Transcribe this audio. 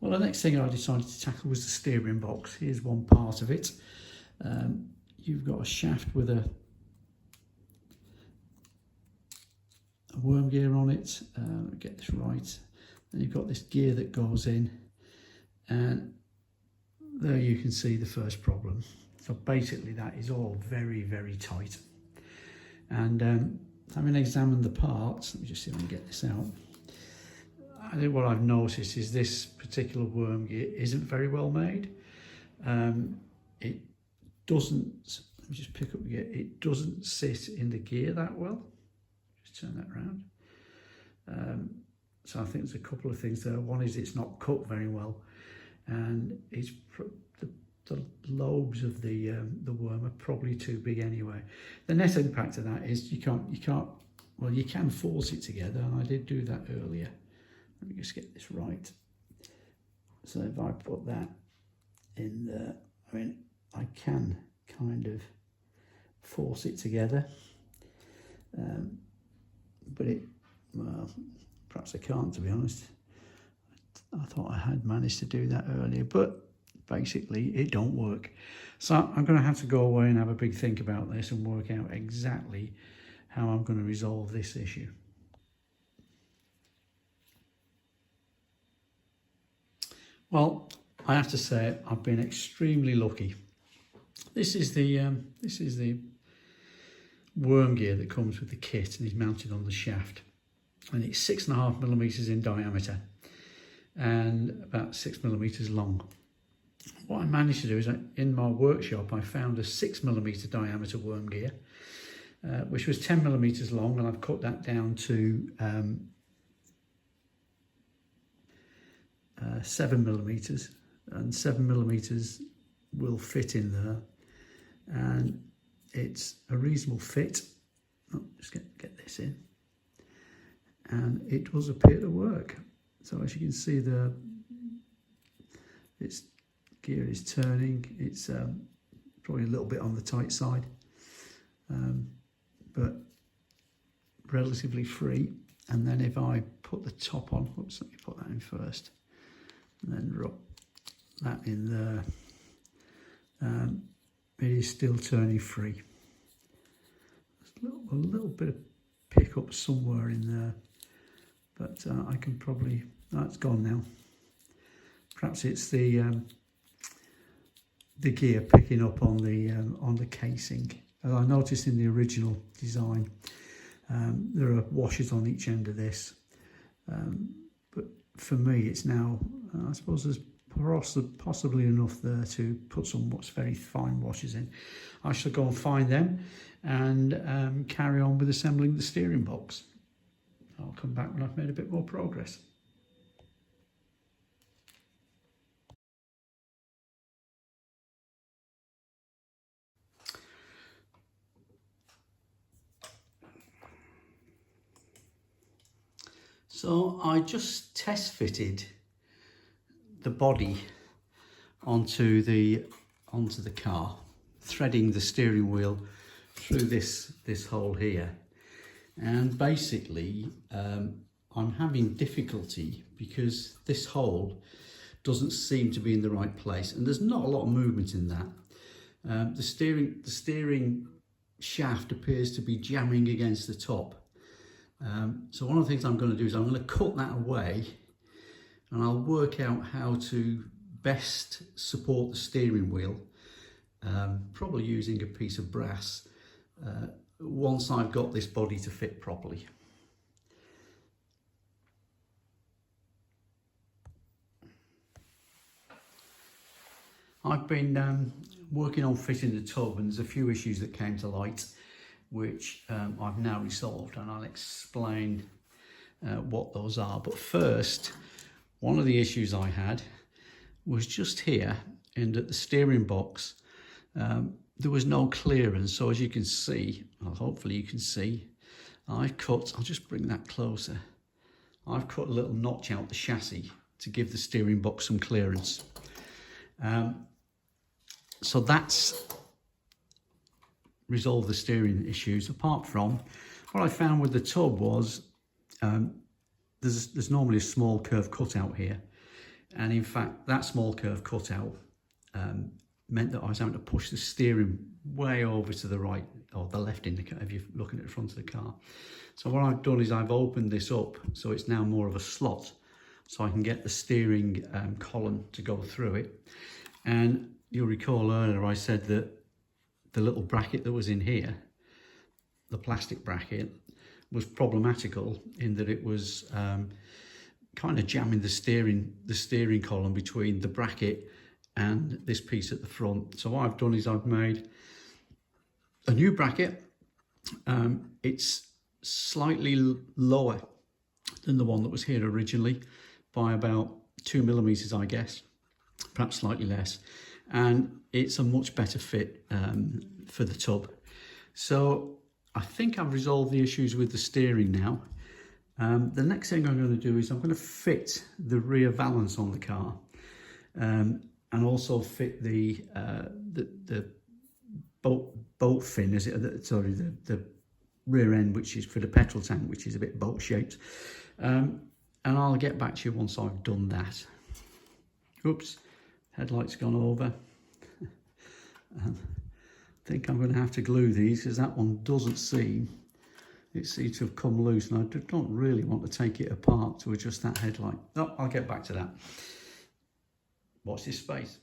Well, the next thing I decided to tackle was the steering box. Here's one part of it. You've got a shaft with a worm gear on it. Get this right. Then you've got this gear that goes in, and there you can see the first problem. So basically that is all very, very tight. And having examined the parts, let me just see if I can get this out. I think what I've noticed is this particular worm gear isn't very well made. It doesn't, let me just pick up the gear, it doesn't sit in the gear that well. Just turn that around. So I think there's a couple of things there. One is it's not cut very well, and it's the lobes of the worm are probably too big anyway. The net impact of that is you can force it together, and I did do that earlier. Let me just get this right. So if I put that in there, I mean, I can kind of force it together, but well, perhaps I can't, to be honest. I thought I had managed to do that earlier, but basically it don't work. So I'm going to have to go away and have a big think about this and work out exactly how I'm going to resolve this issue. Well, I have to say I've been extremely lucky. This is the worm gear that comes with the kit and is mounted on the shaft, and it's 6.5mm in diameter and about 6mm long. What I managed to do is, in my workshop, I found a 6mm diameter worm gear, which was 10mm long, and I've cut that down to 7mm, and 7mm will fit in there, and it's a reasonable fit. Just get this in, and it does appear to work. So as you can see, its gear is turning. It's probably a little bit on the tight side, but relatively free. And then if I put the top on, oops, let me put that in first, and then drop that in there, it is still turning free. There's a little bit of pickup somewhere in there, but I can probably, that's gone now. Perhaps it's the gear picking up on the casing. As I noticed in the original design, there are washers on each end of this, but for me it's now, I suppose there's possibly enough there to put some very fine washers in. I shall go and find them and carry on with assembling the steering box. I'll come back when I've made a bit more progress. So I just test fitted the body onto the car, threading the steering wheel through this hole here, and basically I'm having difficulty because this hole doesn't seem to be in the right place, and there's not a lot of movement in that. The steering shaft appears to be jamming against the top. So one of the things I'm going to do is I'm going to cut that away, and I'll work out how to best support the steering wheel, probably using a piece of brass, once I've got this body to fit properly. I've been working on fitting the tub, and there's a few issues that came to light which I've now resolved, and I'll explain what those are. But first, one of the issues I had was just here, in that the steering box, there was no clearance. So as you can see, well, hopefully you can see, I've cut, I'll just bring that closer, I've cut a little notch out the chassis to give the steering box some clearance. So that's resolve the steering issues. Apart from, what I found with the tub was there's normally a small curved cutout here, And in fact, that small curve cutout meant that I was having to push the steering way over to the right or the left in the car if you're looking at the front of the car. So what I've done is I've opened this up so it's now more of a slot, so I can get the steering column to go through it. And you'll recall earlier I said that the little bracket that was in here, the plastic bracket, was problematical in that it was kind of jamming the steering column between the bracket and this piece at the front. So what I've done is I've made a new bracket. It's slightly lower than the one that was here originally by about 2 millimeters, I guess, perhaps slightly less, and it's a much better fit for the tub. So I think I've resolved the issues with the steering now. The next thing I'm going to do is I'm going to fit the rear valance on the car, and also fit the boat fin, the rear end, which is for the petrol tank, which is a bit boat shaped. And I'll get back to you once I've done that. Oops, headlight's gone over. I think I'm going to have to glue these because that one doesn't seem, it seems to have come loose, and I don't really want to take it apart to adjust that headlight. Oh, I'll get back to that. Watch this space.